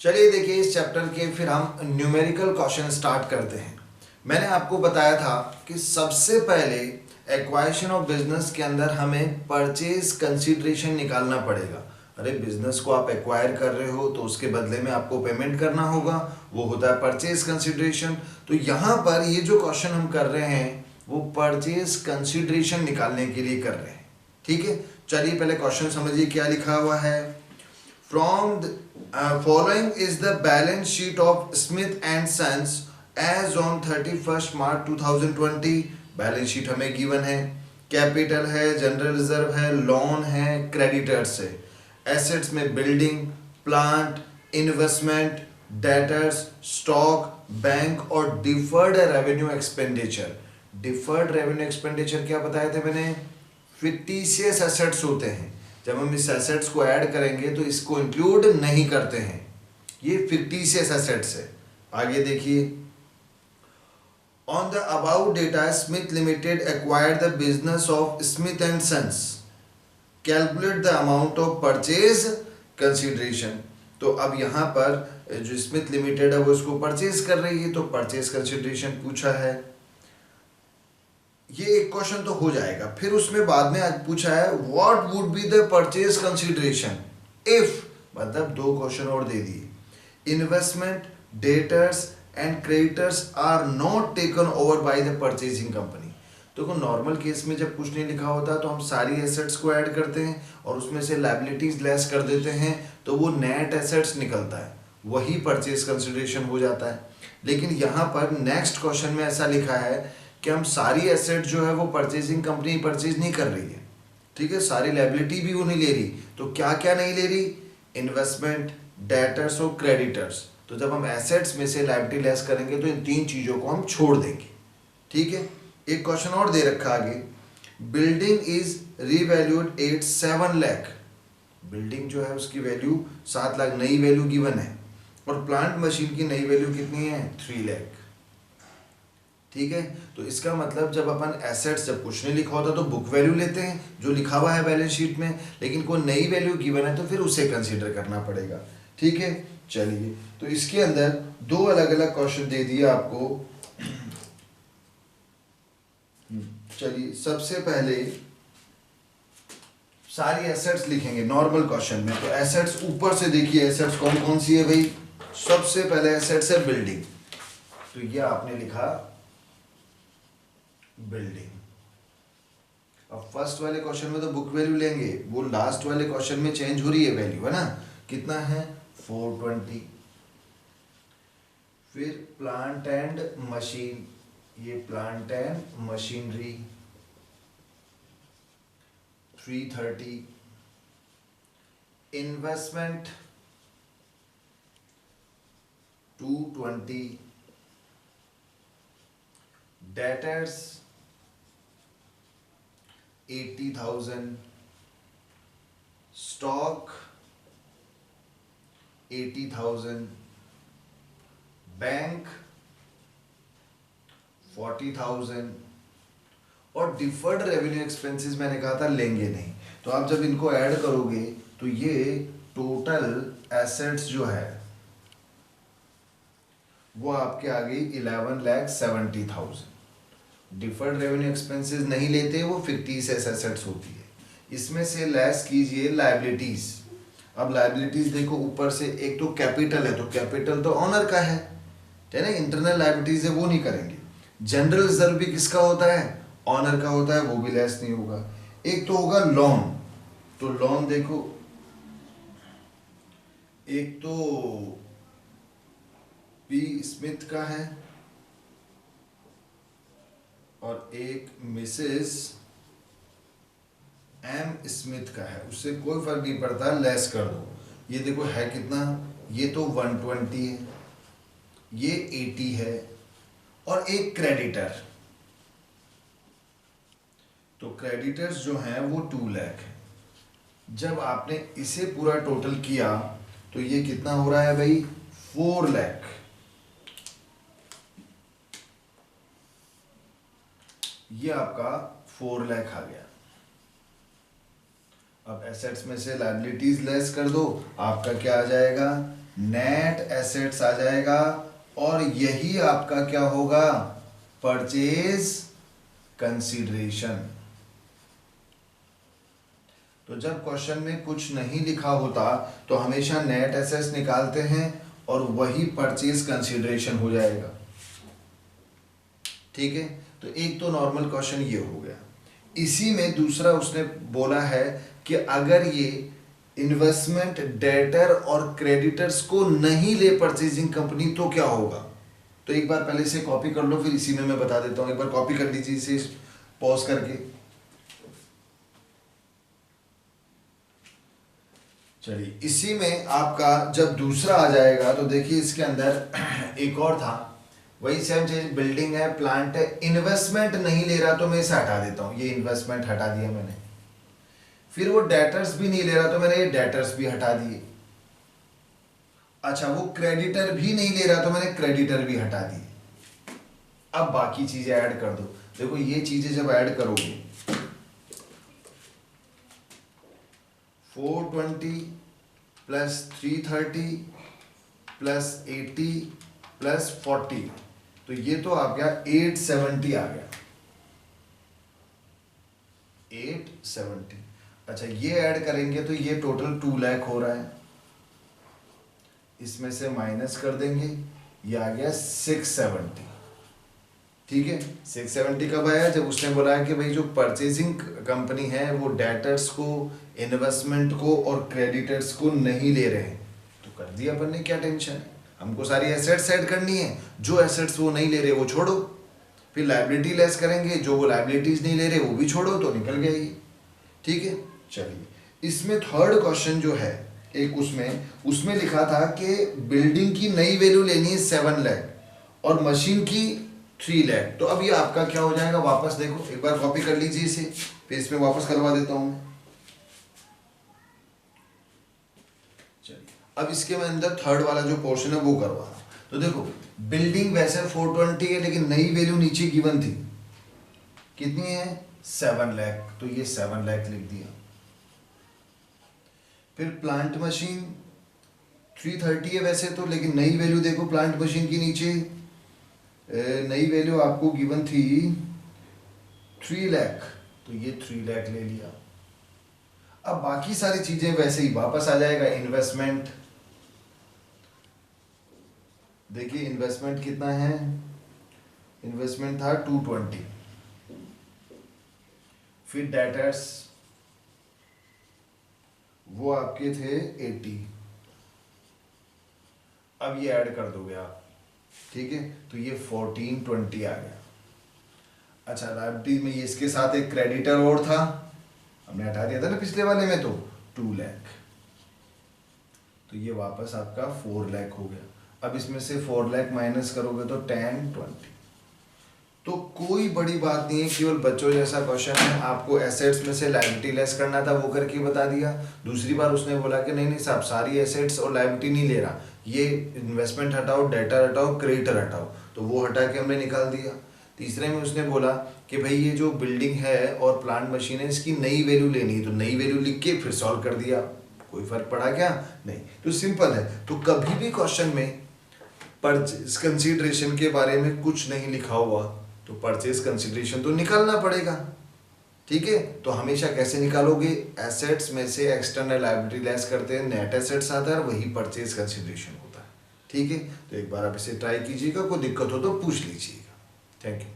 चलिए देखिए इस चैप्टर के फिर हम न्यूमेरिकल क्वेश्चन स्टार्ट करते हैं। मैंने आपको बताया था कि सबसे पहले एक्वाजिशन ऑफ बिजनेस के अंदर हमें परचेज कंसीडरेशन निकालना पड़ेगा। अरे बिजनेस को आप एक्वायर कर रहे हो तो उसके बदले में आपको पेमेंट करना होगा, वो होता है परचेज कंसीडरेशन। तो यहाँ पर ये जो क्वेश्चन हम कर रहे हैं वो परचेज कंसीडरेशन निकालने के लिए कर रहे हैं। ठीक है, चलिए पहले क्वेश्चन समझिए क्या लिखा हुआ है। From the following is the balance sheet of Smith and Sons as on 31st March 2020। Balance sheet हमें गिवन है, कैपिटल है, जनरल रिजर्व है, लोन है, क्रेडिटर्स है। एसेट्स में building, plant, investment, debtors, stock, bank और deferred revenue expenditure. Deferred revenue expenditure क्या बताए थे मैंने? फिक्टिशियस एसेट्स होते हैं। जब हम इस एसेट्स को ऐड करेंगे तो इसको इंक्लूड नहीं करते हैं, ये फिक्टिशियस एसेट्स है। आगे देखिए, on the above data Smith Limited acquired the business of Smith and Sons, calculate the amount of purchase consideration. तो अब यहाँ पर जो स्मिथ लिमिटेड है वो इसको परचेज कर रही है, तो परचेज कंसीडरेशन पूछा है। ये एक क्वेश्चन तो हो जाएगा। फिर उसमें बाद में आज पूछा है what would be the purchase consideration if, मतलब दो क्वेश्चन और दे दिए। Investment, debtors and creditors are not taken over by the purchasing company. तो नॉर्मल केस में जब कुछ नहीं लिखा होता तो हम सारी एसेट्स को ऐड करते हैं और उसमें से लायबिलिटीज लेस कर देते हैं, तो वो नेट एसेट्स निकलता है, वही परचेज कंसीडरेशन हो जाता है। लेकिन यहाँ पर नेक्स्ट क्वेश्चन में ऐसा लिखा है कि हम सारी एसेट जो है वो परचेजिंग कंपनी परचेज नहीं कर रही है। ठीक है, सारी लायबिलिटी भी वो नहीं ले रही। तो क्या क्या नहीं ले रही? इन्वेस्टमेंट, डेटर्स और क्रेडिटर्स। तो जब हम एसेट्स में से लायबिलिटी लेस करेंगे तो इन तीन चीज़ों को हम छोड़ देंगे। ठीक है, एक क्वेश्चन और दे रखा आगे, building is revalued at 7 lakh. Building जो है उसकी वैल्यू 7 लाख नई वैल्यू गिवन है, और प्लांट मशीन की नई वैल्यू कितनी है? 3 लाख। ठीक है, तो इसका मतलब जब अपन एसेट्स जब कुछ नहीं लिखा होता तो बुक वैल्यू लेते हैं जो लिखा हुआ है बैलेंस शीट में, लेकिन कोई नई वैल्यू गिवन है तो फिर उसे कंसीडर करना पड़ेगा। ठीक है, चलिए तो इसके अंदर दो अलग अलग क्वेश्चन दे दिए आपको। चलिए सबसे पहले सारी एसेट्स लिखेंगे नॉर्मल क्वेश्चन में। तो एसेट्स ऊपर से देखिए, एसेट्स कौन कौन सी है भाई? सबसे पहले एसेट्स है बिल्डिंग, तो ये आपने लिखा बिल्डिंग। अब फर्स्ट वाले क्वेश्चन में तो बुक वैल्यू लेंगे, वो लास्ट वाले क्वेश्चन में चेंज हो रही है वैल्यू, है ना? कितना है? 420। फिर प्लांट एंड मशीन, ये plant and machinery 330। Investment 220। Debtors 80,000। Stock 80,000। Bank 40,000। और डिफर्ड रेवेन्यू एक्सपेंसेस मैंने कहा था लेंगे नहीं, तो आप जब इनको ऐड करोगे तो ये टोटल एसेट्स जो है वो आपके आ गई 11,70,000। डिफर्ड रेवेन्यू एक्सपेंसेस नहीं लेते, वो फिक्टिशियस एसेट्स होती है। इसमें से लेस कीजिए लायबिलिटीज। अब लायबिलिटीज देखो ऊपर से, एक तो कैपिटल है, तो कैपिटल तो ऑनर का है ना, इंटरनल लायबिलिटीज है वो नहीं करेंगे। जनरल रिजर्व भी किसका होता है? ऑनर का होता है, वो भी लेस नहीं होगा। एक तो होगा लोन, तो लोन देखो, एक तो पी स्मिथ का है और एक मिसेस एम स्मिथ का है, उससे कोई फर्क नहीं पड़ता, लेस कर दो। ये देखो है कितना, ये तो 120 है, ये 80 है, और एक क्रेडिटर, तो क्रेडिटर्स जो हैं वो 2 लाख है। जब आपने इसे पूरा टोटल किया तो ये कितना हो रहा है भाई? 4 लाख। ये आपका 4 लाख आ गया। अब एसेट्स में से लायबिलिटीज लेस कर दो, आपका क्या आ जाएगा? नेट एसेट्स आ जाएगा और यही आपका क्या होगा, परचेज कंसीडरेशन। तो जब क्वेश्चन में कुछ नहीं लिखा होता तो हमेशा नेट एसेट्स निकालते हैं और वही परचेज कंसीडरेशन हो जाएगा। ठीक है, तो एक तो नॉर्मल क्वेश्चन ये हो गया। इसी में दूसरा उसने बोला है कि अगर ये इन्वेस्टमेंट डेटर और क्रेडिटर्स को नहीं ले परचेजिंग कंपनी तो क्या होगा। तो एक बार पहले से कॉपी कर लो, फिर इसी में मैं बता देता हूं। एक बार कॉपी कर लीजिए इसे पॉज करके। चलिए, इसी में आपका जब दूसरा आ जाएगा तो देखिए इसके अंदर एक और था, वही सेम चीज, बिल्डिंग है, प्लांट है, इन्वेस्टमेंट नहीं ले रहा तो मैं इसे हटा देता हूं, ये इन्वेस्टमेंट हटा दिया मैंने। फिर वो डेटर्स भी नहीं ले रहा तो मैंने ये डेटर्स भी हटा दिए। अच्छा, वो क्रेडिटर भी नहीं ले रहा तो मैंने क्रेडिटर भी हटा दिए। अब बाकी चीजें ऐड कर दो। देखो ये चीजें जब ऐड करोगे 420 प्लस 330 प्लस 80 प्लस 40, तो ये तो आ गया 870 आ गया, 870। अच्छा, ये ऐड करेंगे तो ये टोटल 2 लाख हो रहा है, इसमें से माइनस कर देंगे, ये आ गया 670। ठीक है, 670 कब आया, जब उसने बोला है कि भाई जो परचेजिंग कंपनी है वो डेटर्स को, इन्वेस्टमेंट को और क्रेडिटर्स को नहीं ले रहे हैं। तो कर दिया अपन ने, क्या टेंशन है, हमको सारी एसेट्स ऐड करनी है, जो एसेट्स वो नहीं ले रहे वो छोड़ो, फिर लायबिलिटी लेस करेंगे, जो वो लायबिलिटीज नहीं ले रहे वो भी छोड़ो, तो निकल गया ये। ठीक है, चलिए इसमें थर्ड क्वेश्चन जो है, एक उसमें लिखा था कि बिल्डिंग की नई वैल्यू लेनी है 7 लाख और मशीन की 3 लाख। तो अब ये आपका क्या हो जाएगा, वापस देखो एक बार कॉपी कर लीजिए इसे, फिर इसमें वापस करवा देता हूं मैं। चलिए, अब इसके मैं अंदर थर्ड वाला जो पोर्शन है वो करवा रहा हूं। तो देखो, बिल्डिंग वैसे 420 है लेकिन नई वैल्यू नीचे गिवन थी, कितनी है, 7 लाख, तो ये 7 लाख लिख दिया। फिर प्लांट मशीन 330 है वैसे तो, लेकिन नई वैल्यू देखो प्लांट मशीन की नीचे, नई वैल्यू आपको गिवन थी 3 लाख, तो ये 3 लाख ले लिया। अब बाकी सारी चीजें वैसे ही वापस आ जाएगा। इन्वेस्टमेंट देखिए, इन्वेस्टमेंट कितना है, इन्वेस्टमेंट था 220। फिर डेटर्स वो आपके थे 80, अब ये ऐड कर दोगे आप। ठीक है, तो ये 1420 आ गया। अच्छा, लायबिलिटी में ये इसके साथ एक क्रेडिटर और था, हमने हटा दिया था ना पिछले वाले में, तो 2 लाख, तो ये वापस आपका 4 लाख हो गया। अब इसमें से 4 लाख माइनस करोगे तो 1020। तो कोई बड़ी बात नहीं है, केवल बच्चों जैसा क्वेश्चन है, आपको एसेट्स में से लायबिलिटी लेस करना था, वो करके बता दिया। दूसरी बार उसने बोला कि नहीं नहीं साहब, सारी एसेट्स और लायबिलिटी नहीं ले रहा, ये इन्वेस्टमेंट हटाओ, डेटर हटाओ, क्रेडिटर हटाओ, तो वो हटा के हमने निकाल दिया। तीसरे में उसने बोला कि भाई ये जो बिल्डिंग है और प्लांट मशीन है इसकी नई वैल्यू लेनी है, तो नई वैल्यू लिख के फिर सॉल्व कर दिया। कोई फर्क पड़ा क्या, नहीं, तो सिंपल है। तो कभी भी क्वेश्चन में परचेज कंसीडरेशन के बारे में कुछ नहीं लिखा हुआ तो परचेज कंसीडरेशन तो निकालना पड़ेगा। ठीक है, तो हमेशा कैसे निकालोगे, एसेट्स में से एक्सटर्नल लायबिलिटी लेस करते हैं, नेट एसेट्स आता है और वही परचेज कंसीडरेशन होता है। ठीक है, तो एक बार आप इसे ट्राई कीजिएगा, कोई दिक्कत हो तो पूछ लीजिएगा। Thank you.